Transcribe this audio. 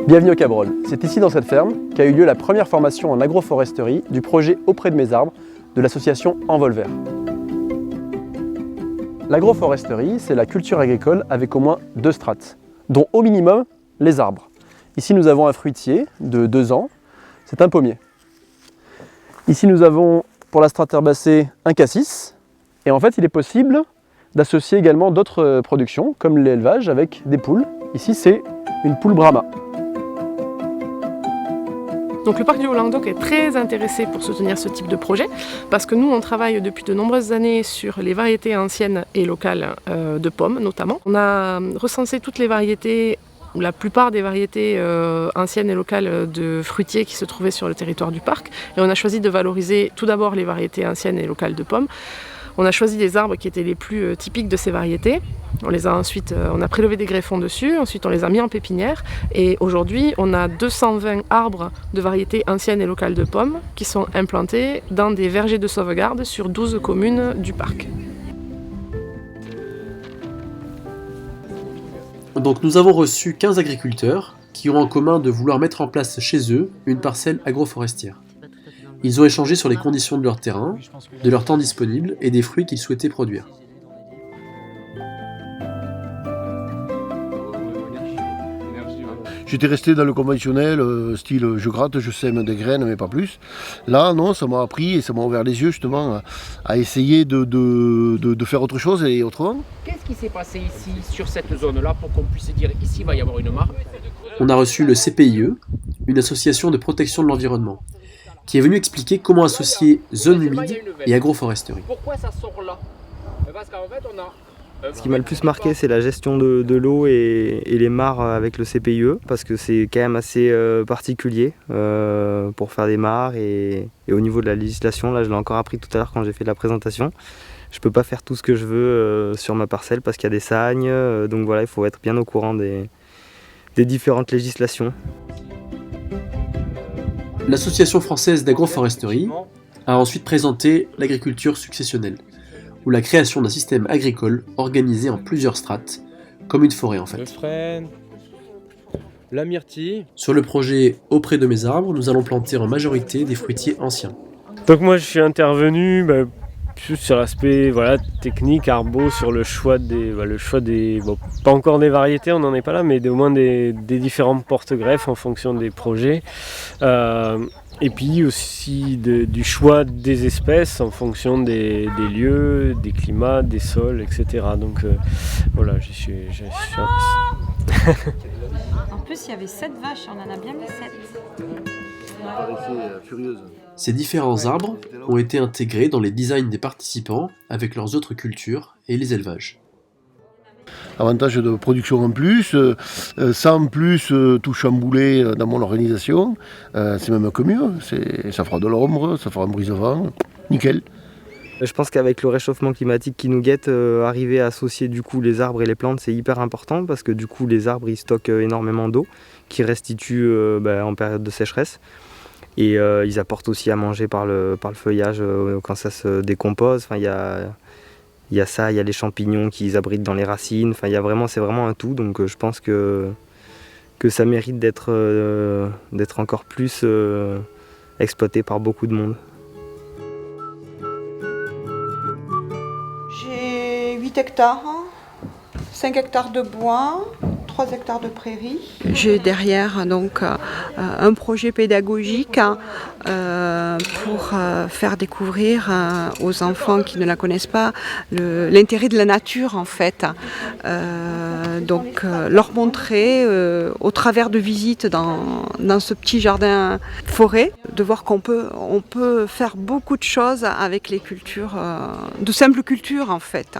Bienvenue au Cabrol. C'est ici dans cette ferme qu'a eu lieu la première formation en agroforesterie du projet Auprès de mes arbres de l'association Envol Vert. L'agroforesterie, c'est la culture agricole avec au moins 2 strates, dont au minimum les arbres. Ici nous avons un fruitier de 2 ans, c'est un pommier. Ici nous avons pour la strate herbacée un cassis, et en fait il est possible d'associer également d'autres productions comme l'élevage avec des poules. Ici c'est une poule Brahma. Donc le parc du Haut-Languedoc est très intéressé pour soutenir ce type de projet parce que nous on travaille depuis de nombreuses années sur les variétés anciennes et locales de pommes notamment. On a recensé toutes les variétés ou la plupart des variétés anciennes et locales de fruitiers qui se trouvaient sur le territoire du parc et on a choisi de valoriser tout d'abord les variétés anciennes et locales de pommes. On a choisi des arbres qui étaient les plus typiques de ces variétés. On a prélevé des greffons dessus, ensuite on les a mis en pépinière et aujourd'hui on a 220 arbres de variétés anciennes et locales de pommes qui sont implantés dans des vergers de sauvegarde sur 12 communes du parc. Donc nous avons reçu 15 agriculteurs qui ont en commun de vouloir mettre en place chez eux une parcelle agroforestière. Ils ont échangé sur les conditions de leur terrain, de leur temps disponible et des fruits qu'ils souhaitaient produire. J'étais resté dans le conventionnel, style je gratte, je sème des graines, mais pas plus. Là, non, ça m'a appris et ça m'a ouvert les yeux justement à essayer de faire autre chose et autrement. Qu'est-ce qui s'est passé ici, sur cette zone-là, pour qu'on puisse dire ici il va y avoir une mare? On a reçu le CPIE, une association de protection de l'environnement, qui est venu expliquer comment associer zone humide et agroforesterie. Pourquoi ça sort là? Parce qu'en fait, on a... Ce qui m'a le plus marqué, c'est la gestion de l'eau et les mares avec le CPIE, parce que c'est quand même assez particulier pour faire des mares. Et au niveau de la législation, là je l'ai encore appris tout à l'heure quand j'ai fait la présentation, je peux pas faire tout ce que je veux sur ma parcelle parce qu'il y a des sagnes, donc voilà, il faut être bien au courant des différentes législations. L'Association française d'agroforesterie a ensuite présenté l'agriculture successionnelle, ou la création d'un système agricole organisé en plusieurs strates, comme une forêt en fait. Le frêne, la myrtille. Sur le projet Auprès de mes arbres, nous allons planter en majorité des fruitiers anciens. Donc moi je suis intervenu plus sur l'aspect technique, arbo, sur le choix des pas encore des variétés, on n'en est pas là, mais au moins des différents porte-greffes en fonction des projets. Et puis aussi du choix des espèces en fonction des lieux, des climats, des sols, etc. Donc voilà, je suis En plus, il y avait 7 vaches, on en a bien mis 7. Ces différents arbres ont été intégrés dans les designs des participants avec leurs autres cultures et les élevages. Avantage de production en plus, sans plus tout chambouler dans mon organisation, c'est même que mieux, ça fera de l'ombre, ça fera un brise-vent, nickel. Je pense qu'avec le réchauffement climatique qui nous guette, arriver à associer du coup les arbres et les plantes, c'est hyper important parce que du coup les arbres ils stockent énormément d'eau qui restitue en période de sécheresse. Et ils apportent aussi à manger par le feuillage quand ça se décompose. Enfin, il y a ça, il y a les champignons qui abritent dans les racines. Enfin, c'est vraiment un tout. Donc je pense que ça mérite d'être encore plus exploité par beaucoup de monde. J'ai 8 hectares, 5 hectares de bois, 3 hectares de prairies. J'ai derrière donc un projet pédagogique pour faire découvrir aux enfants qui ne la connaissent pas l'intérêt de la nature en fait. Donc leur montrer au travers de visites dans ce petit jardin forêt, de voir qu'on peut faire beaucoup de choses avec les cultures, de simples cultures en fait.